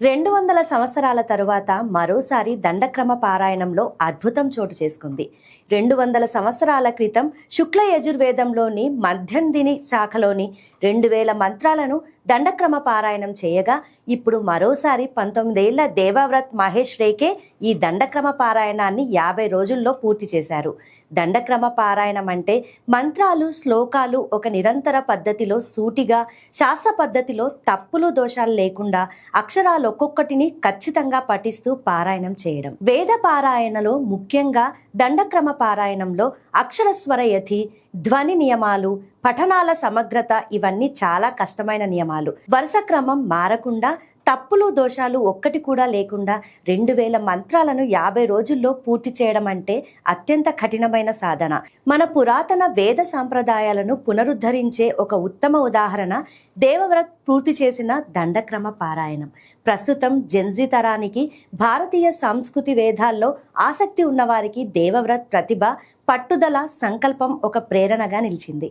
200 సంవత్సరాల తరువాత మరోసారి దండక్రమ పారాయణంలో అద్భుతం చోటు చేసుకుంది. 200 సంవత్సరాల క్రితం శుక్ల యజుర్వేదంలోని మధ్యందిని శాఖలోని 2000 మంత్రాలను దండక్రమ పారాయణం చేయగా ఇప్పుడు మరోసారి 19 ఏళ్ల దేవవ్రత్ మహేష్ రేకే ఈ దండక్రమ పారాయణాన్ని 50 రోజుల్లో పూర్తి చేశారు. దండక్రమ పారాయణం అంటే మంత్రాలు, శ్లోకాలు ఒక నిరంతర పద్ధతిలో సూటిగా శాస్త్ర పద్ధతిలో తప్పులు దోషాలు లేకుండా అక్షరాలు ఒక్కొక్కటిని ఖచ్చితంగా పఠిస్తూ పారాయణం చేయడం. వేద పారాయణలో ముఖ్యంగా దండక్రమ పారాయణంలో అక్షరస్వర యతి, ధ్వని నియమాలు, పఠనాల సమగ్రత ఇవన్నీ చాలా కష్టమైన నియమాలు. వరుస క్రమం మారకుండా తప్పులు దోషాలు ఒక్కటి కూడా లేకుండా 2000 మంత్రాలను 50 రోజుల్లో పూర్తి చేయడం అంటే అత్యంత కఠినమైన సాధన. మన పురాతన వేద సాంప్రదాయాలను పునరుద్ధరించే ఒక ఉత్తమ ఉదాహరణ దేవవ్రత్ పూర్తి చేసిన దండక్రమ పారాయణం. ప్రస్తుతం జెన్జీ తరానికి భారతీయ సంస్కృతి వేదాల్లో ఆసక్తి ఉన్నవారికి దేవవ్రత్ ప్రతిభ, పట్టుదల, సంకల్పం ఒక ప్రేరణగా నిలిచింది.